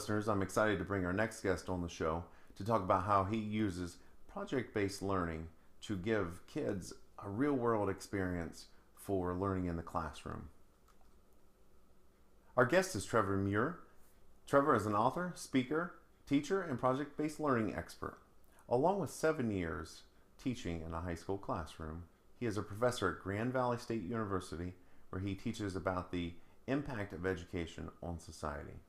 listeners. I'm excited to bring our next guest on the show to talk about how he uses project-based learning to give kids a real-world experience for learning in the classroom. Our guest is Trevor Muir. Trevor is an author, speaker, teacher, and project-based learning expert. Along with 7 years teaching in a high school classroom, he is a professor at Grand Valley State University, where he teaches about the impact of education on society.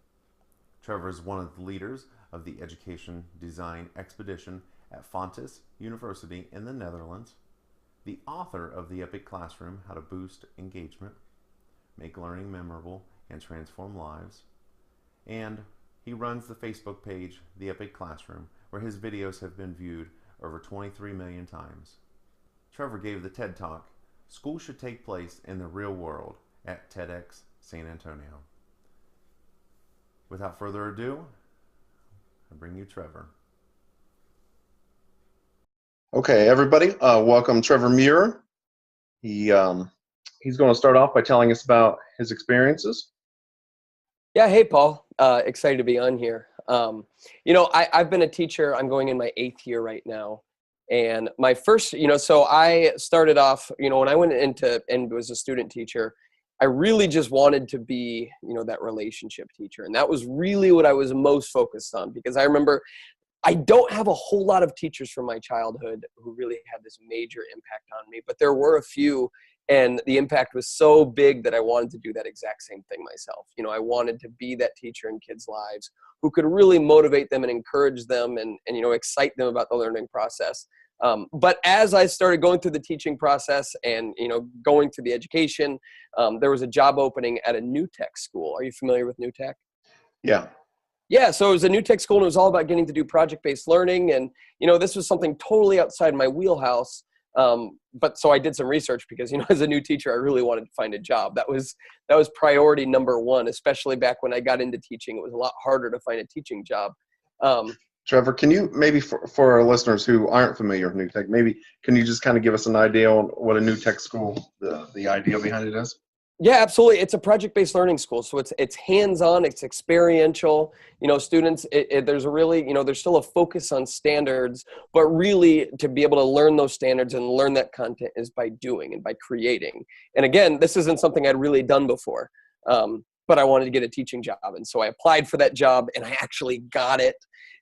Trevor is one of the leaders of the Education Design Expedition at Fontys University in the Netherlands, the author of The Epic Classroom, How to Boost Engagement, Make Learning Memorable, and Transform Lives, and he runs the Facebook page, The Epic Classroom, where his videos have been viewed over 23 million times. Trevor gave the TED Talk, School Should Take Place in the Real World, at TEDx San Antonio. Without further ado, I bring you Trevor. Okay, everybody, welcome Trevor Muir. He's going to start off by telling us about his experiences. Yeah, hey, Paul. Excited to be on here. I've been a teacher. I'm going in my 8th year right now. And my first, so I started off, when I went into and was a student teacher, I really just wanted to be, that relationship teacher. And that was really what I was most focused on, because I remember I don't have a whole lot of teachers from my childhood who really had this major impact on me, but there were a few, and the impact was so big that I wanted to do that exact same thing myself. I wanted to be that teacher in kids' lives who could really motivate them and encourage them and excite them about the learning process. But as I started going through the teaching process and, going through the education, there was a job opening at a new tech school. Are you familiar with new tech? Yeah. Yeah, so it was a new tech school, and it was all about getting to do project-based learning. And, this was something totally outside my wheelhouse. But so I did some research because, as a new teacher, I really wanted to find a job. That was priority number one, especially back when I got into teaching. It was a lot harder to find a teaching job. Trevor, can you maybe for our listeners who aren't familiar with new tech, maybe can you just kind of give us an idea on what a new tech school, the idea behind it is? Yeah, absolutely. It's a project-based learning school. So it's hands-on, it's experiential. Students, there's a really, there's still a focus on standards, but really to be able to learn those standards and learn that content is by doing and by creating. And again, this isn't something I'd really done before, but I wanted to get a teaching job. And so I applied for that job and I actually got it.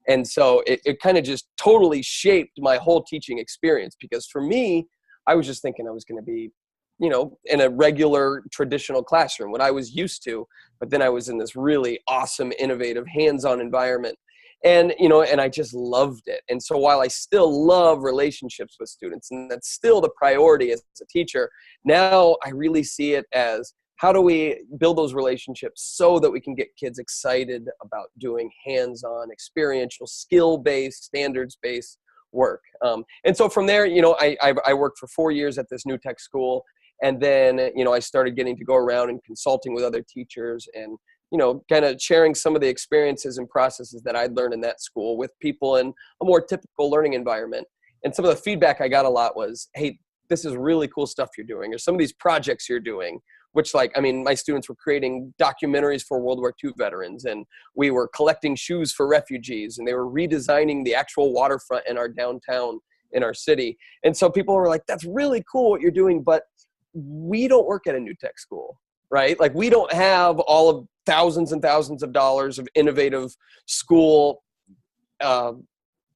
And so it kind of just totally shaped my whole teaching experience, because for me, I was just thinking I was going to be, in a regular traditional classroom, what I was used to, but then I was in this really awesome, innovative, hands-on environment. And, and I just loved it. And so while I still love relationships with students, and that's still the priority as a teacher, now I really see it as, how do we build those relationships so that we can get kids excited about doing hands-on, experiential, skill-based, standards-based work? And so from there, I worked for 4 years at this new tech school. And then, I started getting to go around and consulting with other teachers and, kind of sharing some of the experiences and processes that I'd learned in that school with people in a more typical learning environment. And some of the feedback I got a lot was, hey, this is really cool stuff you're doing, or some of these projects you're doing, which my students were creating documentaries for World War II veterans, and we were collecting shoes for refugees, and they were redesigning the actual waterfront in our downtown in our city. And so people were like, that's really cool what you're doing, but we don't work at a new tech school, right? Like, we don't have all of thousands and thousands of dollars of innovative school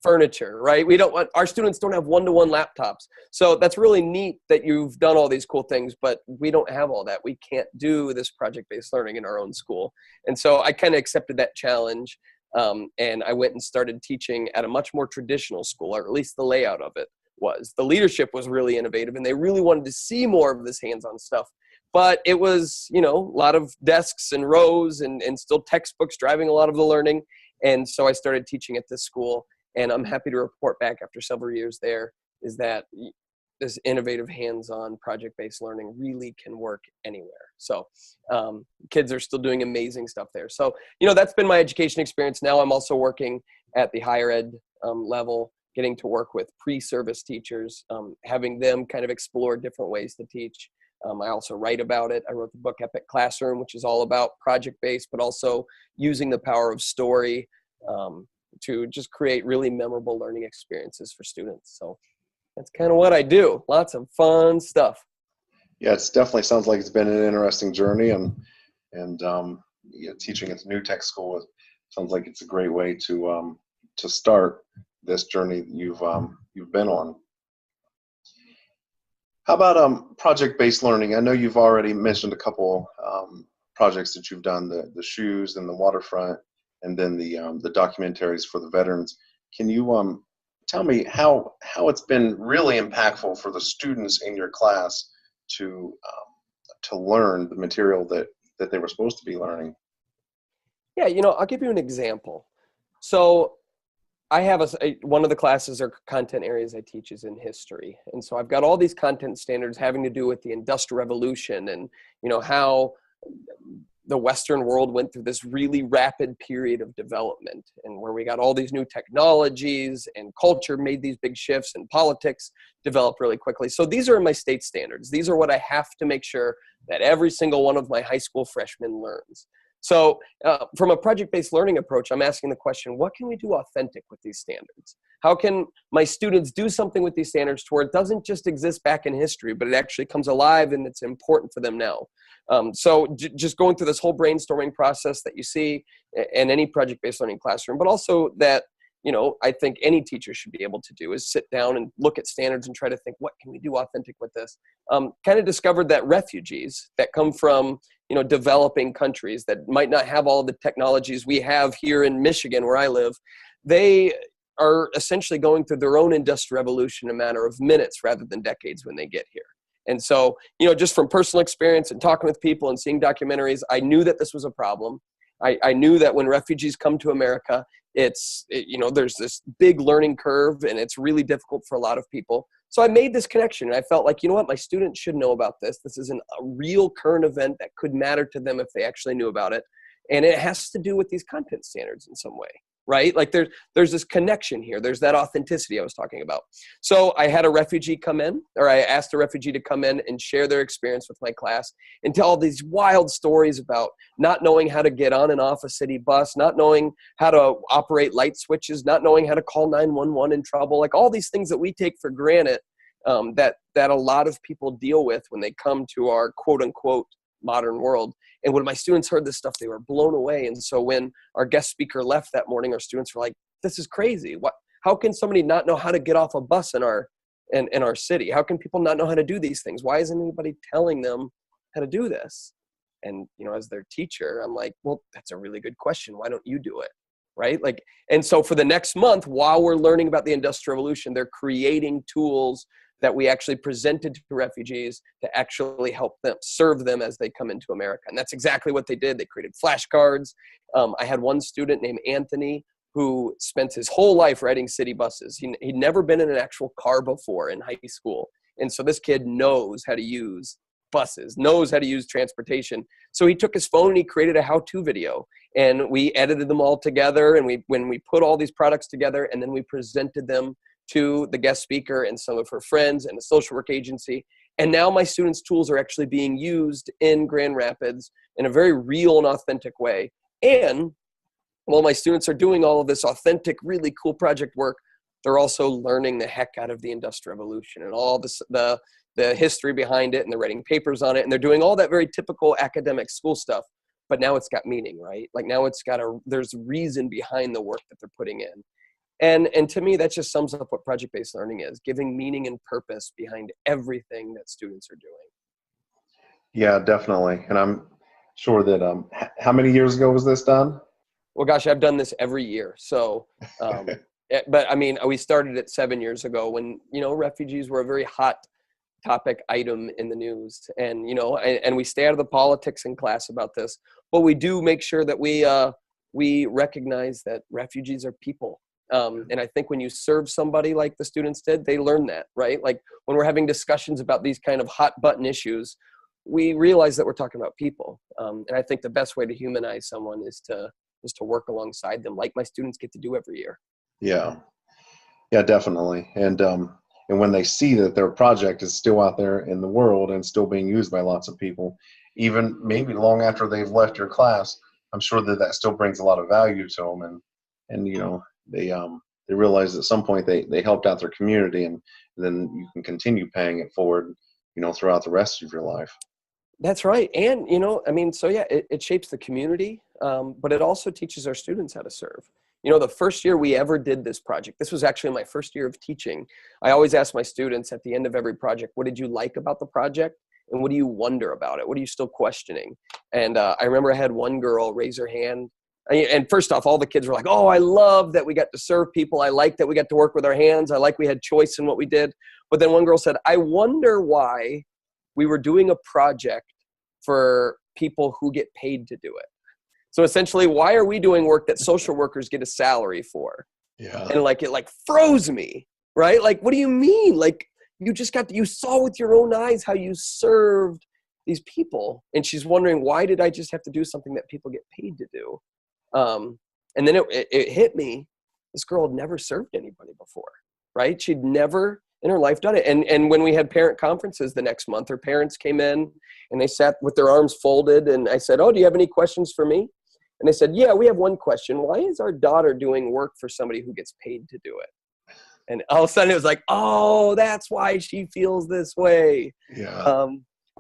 furniture, right? Our students don't have one-to-one laptops. So that's really neat that you've done all these cool things, but we don't have all that. We can't do this project-based learning in our own school. And so I kind of accepted that challenge. And I went and started teaching at a much more traditional school, or at least the layout of it was. The leadership was really innovative, and they really wanted to see more of this hands-on stuff. But it was, a lot of desks and rows and still textbooks driving a lot of the learning. And so I started teaching at this school. And I'm happy to report back after several years there is that this innovative hands-on project-based learning really can work anywhere. So kids are still doing amazing stuff there. So, that's been my education experience. Now I'm also working at the higher ed level, getting to work with pre-service teachers, having them kind of explore different ways to teach. I also write about it. I wrote the book Epic Classroom, which is all about project-based, but also using the power of story to just create really memorable learning experiences for students. So that's kind of what I do. Lots of fun stuff. Yeah, it's definitely sounds like it's been an interesting journey, and teaching at the New Tech School sounds like it's a great way to start this journey that you've been on. How about project-based learning? I know you've already mentioned a couple projects that you've done, the shoes and the waterfront, and then the documentaries for the veterans. Can you tell me how it's been really impactful for the students in your class to learn the material that they were supposed to be learning? Yeah, I'll give you an example. So I have one of the classes or content areas I teach is in history. And so I've got all these content standards having to do with the Industrial Revolution and, how the Western world went through this really rapid period of development, and where we got all these new technologies and culture made these big shifts and politics developed really quickly. So these are my state standards. These are what I have to make sure that every single one of my high school freshmen learns. So from a project-based learning approach, I'm asking the question, what can we do authentic with these standards? How can my students do something with these standards to where it doesn't just exist back in history, but it actually comes alive and it's important for them now? So just going through this whole brainstorming process that you see in any project-based learning classroom, but also that, I think any teacher should be able to do is sit down and look at standards and try to think, what can we do authentic with this? Kind of discovered that refugees that come from, developing countries that might not have all the technologies we have here in Michigan, where I live, they are essentially going through their own industrial revolution in a matter of minutes rather than decades when they get here. And so, just from personal experience and talking with people and seeing documentaries, I knew that this was a problem. I knew that when refugees come to America, there's this big learning curve and it's really difficult for a lot of people. So I made this connection and I felt like, my students should know about this. This is a real current event that could matter to them if they actually knew about it. And it has to do with these content standards in some way, right? Like there's this connection here. There's that authenticity I was talking about. So I had a refugee come in, or I asked a refugee to come in and share their experience with my class and tell all these wild stories about not knowing how to get on and off a city bus, not knowing how to operate light switches, not knowing how to call 911 in trouble, like all these things that we take for granted that a lot of people deal with when they come to our quote unquote modern world. And when my students heard this stuff, they were blown away. And so when our guest speaker left that morning, our students were like, this is crazy. How can somebody not know how to get off a bus in our city? How can people not know how to do these things? Why isn't anybody telling them how to do this? And, as their teacher, I'm like, well, that's a really good question. Why don't you do it? Right? And so for the next month, while we're learning about the Industrial Revolution, they're creating tools that we actually presented to refugees to actually help them, serve them as they come into America. And that's exactly what they did. They created flashcards. I had one student named Anthony who spent his whole life riding city buses. He'd never been in an actual car before in high school. And so this kid knows how to use buses, knows how to use transportation. So he took his phone and he created a how-to video. And we edited them all together. And when we put all these products together and then we presented them to the guest speaker and some of her friends and a social work agency. And now my students' tools are actually being used in Grand Rapids in a very real and authentic way. And while my students are doing all of this authentic, really cool project work, they're also learning the heck out of the Industrial Revolution and all this, the history behind it, and they're writing papers on it, and they're doing all that very typical academic school stuff. But now it's got meaning, right? Like now there's reason behind the work that they're putting in. And to me, that just sums up what project-based learning is, giving meaning and purpose behind everything that students are doing. Yeah, definitely. And I'm sure that, how many years ago was this done? Well, gosh, I've done this every year. So, but I mean, we started it 7 years ago when, refugees were a very hot topic item in the news. And, and we stay out of the politics in class about this, but we do make sure that we recognize that refugees are people. And I think when you serve somebody like the students did, they learn that, right? Like when we're having discussions about these kind of hot button issues, we realize that we're talking about people. And I think the best way to humanize someone is to work alongside them, like my students get to do every year. Yeah, definitely. And And when they see that their project is still out there in the world and still being used by lots of people, even maybe long after they've left your class, I'm sure that that still brings a lot of value to them. And you know, they realize at some point they helped out their community, and then you can continue paying it forward, you know, throughout the rest of your life. That's right. And, you know, I mean, so yeah, it shapes the community, but it also teaches our students how to serve. You know, the first year we ever did this project, this was actually my first year of teaching. I always ask my students at the end of every project, what did you like about the project? And what do you wonder about it? What are you still questioning? And I remember I had one girl raise her hand. And first off, all the kids were like, oh, I love that we got to serve people. I like that we got to work with our hands. I like we had choice in what we did. But then one girl said, I wonder why we were doing a project for people who get paid to do it. So essentially, why are we doing work that social workers get a salary for? Yeah. And like, it like froze me, right? Like, what do you mean? Like, you saw with your own eyes how you served these people. And she's wondering, why did I just have to do something that people get paid to do? And then it hit me. This girl had never served anybody before, right? She'd never in her life done it. And when we had parent conferences the next month, her parents came in and they sat with their arms folded. And I said, oh, do you have any questions for me? And they said, yeah, we have one question. Why is our daughter doing work for somebody who gets paid to do it? And all of a sudden it was like, oh, that's why she feels this way. Yeah.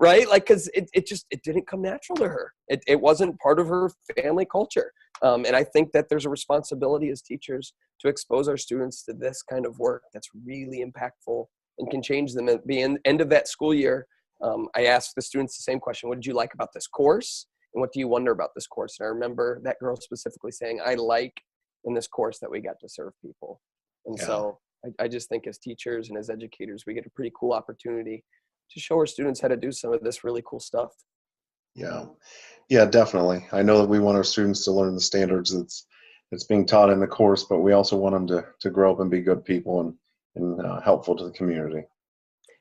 Right? Like, cause it didn't come natural to her. It wasn't part of her family culture. And I think that there's a responsibility as teachers to expose our students to this kind of work that's really impactful and can change them. At the end of that school year, I asked the students the same question. What did you like about this course? And what do you wonder about this course? And I remember that girl specifically saying, I like in this course that we got to serve people. And so I just think as teachers and as educators, we get a pretty cool opportunity to show our students how to do some of this really cool stuff. Yeah. Yeah, definitely. I know that we want our students to learn the standards that's being taught in the course, but we also want them to grow up and be good people and helpful to the community.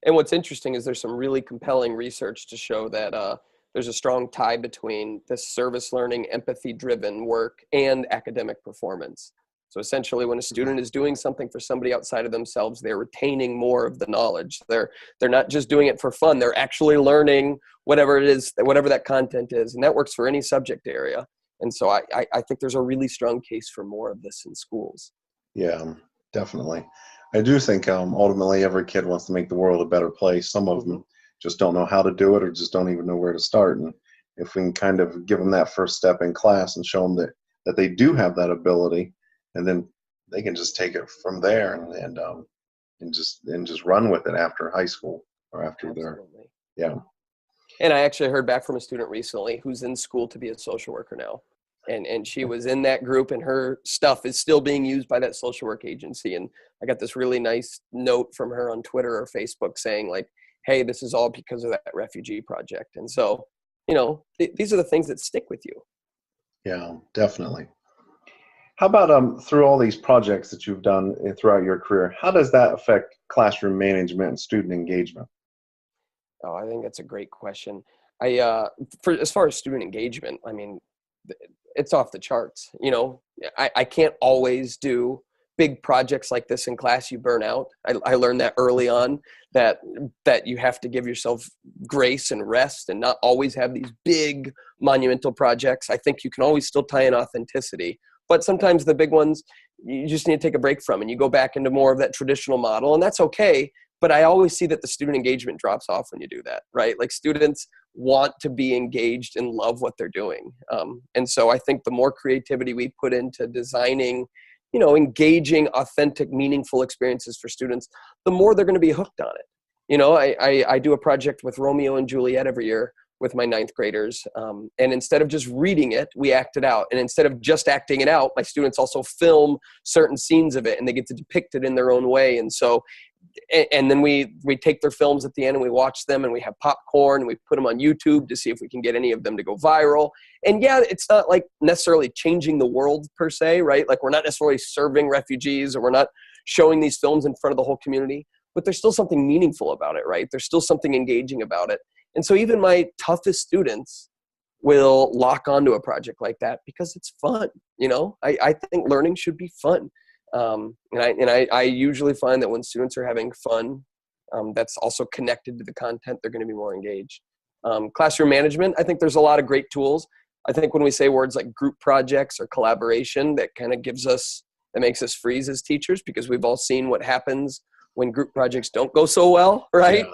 And what's interesting is there's some really compelling research to show that there's a strong tie between this service learning, empathy-driven work and academic performance. So essentially, when a student is doing something for somebody outside of themselves, they're retaining more of the knowledge. They're not just doing it for fun. They're actually learning whatever it is, whatever that content is. And that works for any subject area. And so I think there's a really strong case for more of this in schools. Yeah, definitely. I do think ultimately every kid wants to make the world a better place. Some of them just don't know how to do it or just don't even know where to start. And if we can kind of give them that first step in class and show them that they do have that ability, and then they can just take it from there and just run with it after high school or after Absolutely. And I actually heard back from a student recently who's in school to be a social worker now. And she was in that group, and her stuff is still being used by that social work agency. And I got this really nice note from her on Twitter or Facebook saying like, hey, this is all because of that refugee project. And so, you know, these are the things that stick with you. Yeah, definitely. How about through all these projects that you've done throughout your career, how does that affect classroom management and student engagement? Oh, I think that's a great question. As far as student engagement, I mean, it's off the charts. You know, I can't always do big projects like this in class. You burn out. I learned that early on, that you have to give yourself grace and rest and not always have these big monumental projects. I think you can always still tie in authenticity, but sometimes the big ones you just need to take a break from, and you go back into more of that traditional model, and that's okay. But I always see that the student engagement drops off when you do that, right? Like students want to be engaged and love what they're doing. And so I think the more creativity we put into designing, you know, engaging, authentic, meaningful experiences for students, the more they're going to be hooked on it. You know, I do a project with Romeo and Juliet every year with my 9th graders. And instead of just reading it, we act it out. And instead of just acting it out, my students also film certain scenes of it, and they get to depict it in their own way. And so, and then we take their films at the end and we watch them, and we have popcorn and we put them on YouTube to see if we can get any of them to go viral. And yeah, it's not like necessarily changing the world per se, right? Like we're not necessarily serving refugees, or we're not showing these films in front of the whole community, but there's still something meaningful about it, right? There's still something engaging about it. And so even my toughest students will lock onto a project like that because it's fun. You know, I think learning should be fun. I usually find that when students are having fun, that's also connected to the content, they're going to be more engaged. Classroom management, I think there's a lot of great tools. I think when we say words like group projects or collaboration, that kind of that makes us freeze as teachers, because we've all seen what happens when group projects don't go so well, right?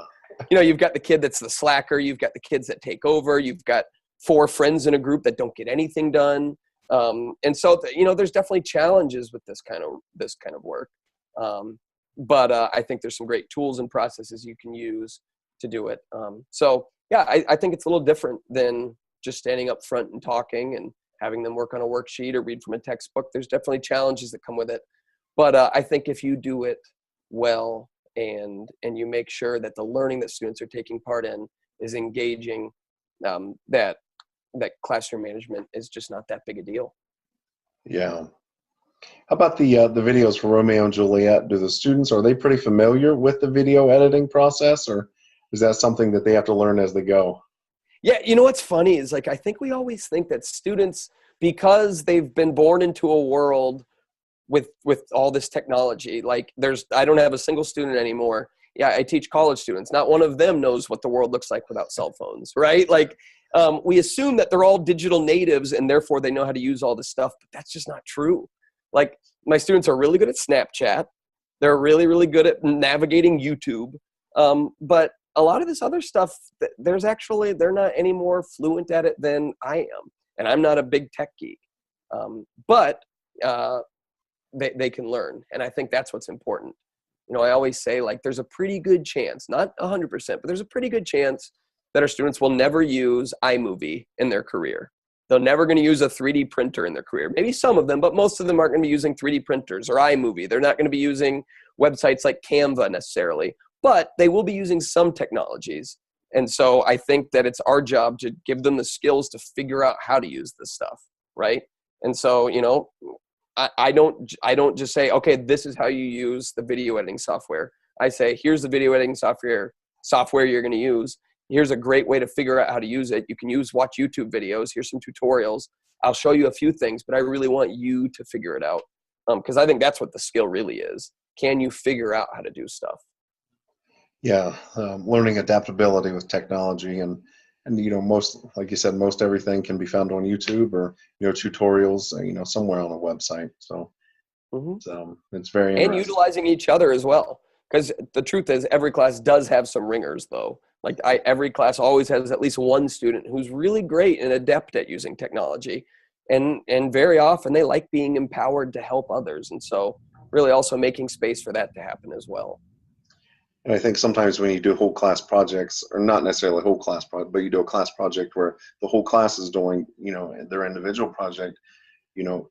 Yeah. You've got the kid that's the slacker, you've got the kids that take over, you've got 4 friends in a group that don't get anything done. And so, there's definitely challenges with this kind of work. But I think there's some great tools and processes you can use to do it. I think it's a little different than just standing up front and talking and having them work on a worksheet or read from a textbook. There's definitely challenges that come with it. But I think if you do it well and you make sure that the learning that students are taking part in is engaging, that classroom management is just not that big a deal. Yeah. How about the videos for Romeo and Juliet? Do the students, are they pretty familiar with the video editing process, or is that something that they have to learn as they go? Yeah, what's funny is, like, I think we always think that students, because they've been born into a world with all this technology, like I don't have a single student anymore. Yeah, I teach college students. Not one of them knows what the world looks like without cell phones, right? Like, we assume that they're all digital natives and therefore they know how to use all this stuff, but that's just not true. Like, my students are really good at Snapchat. They're really, really good at navigating YouTube. But a lot of this other stuff, they're not any more fluent at it than I am. And I'm not a big tech geek. But they can learn. And I think that's what's important. I always say, like, there's a pretty good chance, not 100%, but there's a pretty good chance that our students will never use iMovie in their career. They're never going to use a 3D printer in their career. Maybe some of them, but most of them aren't going to be using 3D printers or iMovie. They're not going to be using websites like Canva necessarily, but they will be using some technologies. And so I think that it's our job to give them the skills to figure out how to use this stuff, right? And so, I don't just say, okay, this is how you use the video editing software. I say, here's the video editing software you're going to use. Here's a great way to figure out how to use it. You can watch YouTube videos. Here's some tutorials. I'll show you a few things, but I really want you to figure it out. Because I think that's what the skill really is. Can you figure out how to do stuff? Yeah, learning adaptability with technology, and most, like you said, most everything can be found on YouTube or tutorials, somewhere on a website. So it's very interesting. And utilizing each other as well, because the truth is, every class does have some ringers, though. Like, every class always has at least one student who's really great and adept at using technology, and very often they like being empowered to help others, and so really also making space for that to happen as well. And I think sometimes when you do whole class projects, or not necessarily a whole class project, but you do a class project where the whole class is doing, their individual project,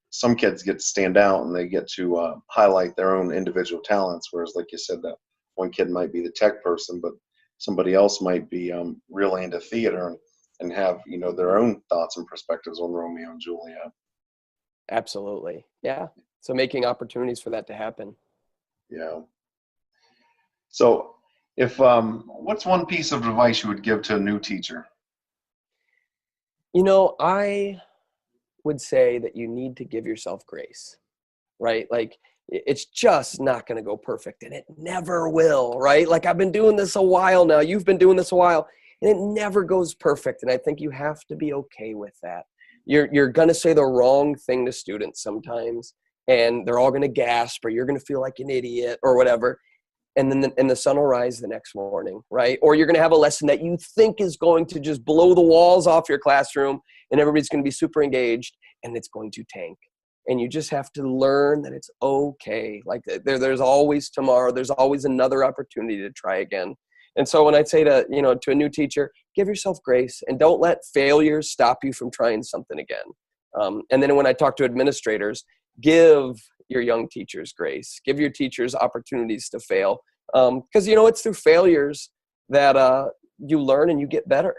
some kids get to stand out and they get to highlight their own individual talents. Whereas, like you said, that one kid might be the tech person, but somebody else might be really into theater and have, their own thoughts and perspectives on Romeo and Juliet. Absolutely. Yeah. So making opportunities for that to happen. Yeah. So what's one piece of advice you would give to a new teacher? I would say that you need to give yourself grace, right? Like, it's just not going to go perfect, and it never will, right? Like, I've been doing this a while now. You've been doing this a while, and it never goes perfect. And I think you have to be okay with that. You're going to say the wrong thing to students sometimes, and they're all going to gasp, or you're going to feel like an idiot or whatever. And then the sun will rise the next morning, right? Or you're going to have a lesson that you think is going to just blow the walls off your classroom, and everybody's going to be super engaged, and it's going to tank. And you just have to learn that it's okay. Like, there's always tomorrow. There's always another opportunity to try again. And so when I say to a new teacher, give yourself grace and don't let failure stop you from trying something again. And then when I talk to administrators, give your young teachers grace. Give your teachers opportunities to fail. Because, it's through failures that you learn and you get better.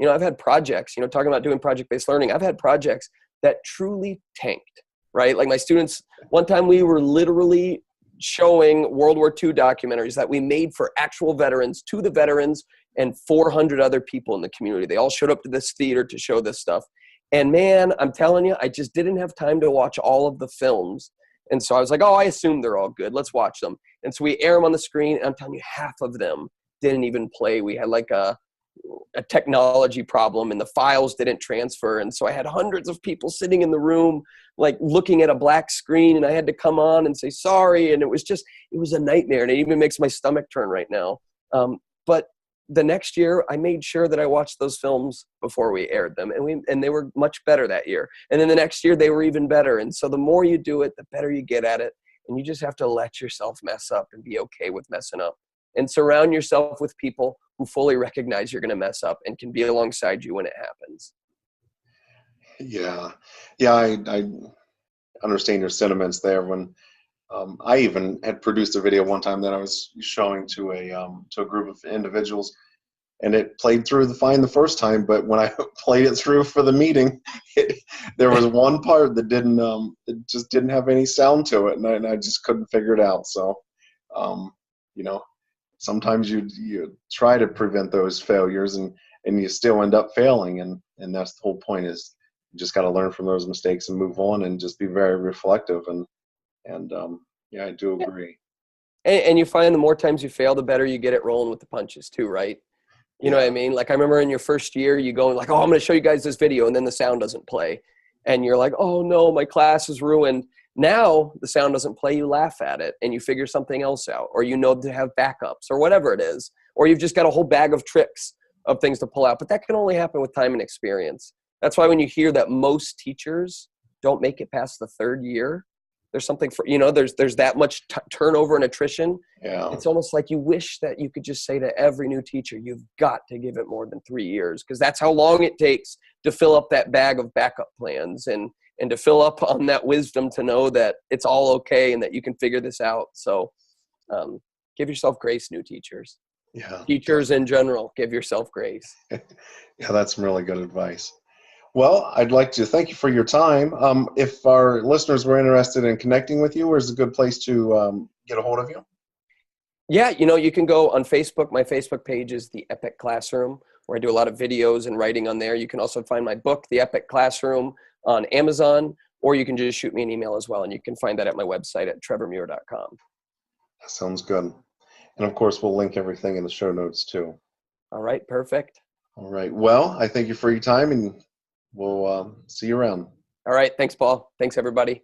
I've had projects, talking about doing project-based learning, I've had projects that truly tanked, right? Like, my students, one time we were literally showing World War II documentaries that we made for actual veterans to the veterans and 400 other people in the community. They all showed up to this theater to show this stuff. And man, I'm telling you, I just didn't have time to watch all of the films. And so I was like, oh, I assume they're all good. Let's watch them. And so we air them on the screen. And I'm telling you, half of them didn't even play. We had like a technology problem and the files didn't transfer. And so I had hundreds of people sitting in the room, like looking at a black screen, and I had to come on and say sorry. And it was a nightmare. And it even makes my stomach turn right now. But the next year I made sure that I watched those films before we aired them, and they were much better that year. And then the next year they were even better. And so the more you do it, the better you get at it. And you just have to let yourself mess up and be okay with messing up, and surround yourself with people who fully recognize you're going to mess up and can be alongside you when it happens. Yeah. Yeah. I understand your sentiments there. When I even had produced a video one time that I was showing to a group of individuals, and it played through fine the first time, but when I played it through for the meeting, there was one part that it just didn't have any sound to it, and I just couldn't figure it out. So, you know, sometimes you try to prevent those failures, and you still end up failing, and that's the whole point. Is you just got to learn from those mistakes and move on, and just be very reflective. And yeah, I do agree. And you find the more times you fail, the better you get at rolling with the punches too, right? You know what I mean? Like, I remember in your first year, you go like, oh, I'm going to show you guys this video, and then the sound doesn't play. And you're like, oh no, my class is ruined. Now the sound doesn't play, you laugh at it and you figure something else out, or you know to have backups or whatever it is, or you've just got a whole bag of tricks of things to pull out. But that can only happen with time and experience. That's why when you hear that most teachers don't make it past the third year, there's something for, there's that much turnover and attrition. Yeah. It's almost like you wish that you could just say to every new teacher, you've got to give it more than 3 years, because that's how long it takes to fill up that bag of backup plans and to fill up on that wisdom to know that it's all okay and that you can figure this out. So give yourself grace, new teachers. Yeah. Teachers in general, give yourself grace. Yeah, that's some really good advice. Well, I'd like to thank you for your time. If our listeners were interested in connecting with you, where's a good place to get a hold of you? Yeah, you can go on Facebook. My Facebook page is The Epic Classroom, where I do a lot of videos and writing on there. You can also find my book, The Epic Classroom, on Amazon, or you can just shoot me an email as well, and you can find that at my website at trevormuir.com. That sounds good. And of course, we'll link everything in the show notes too. All right, perfect. All right. Well, I thank you for your time, and we'll see you around. All right, thanks, Paul. Thanks, everybody.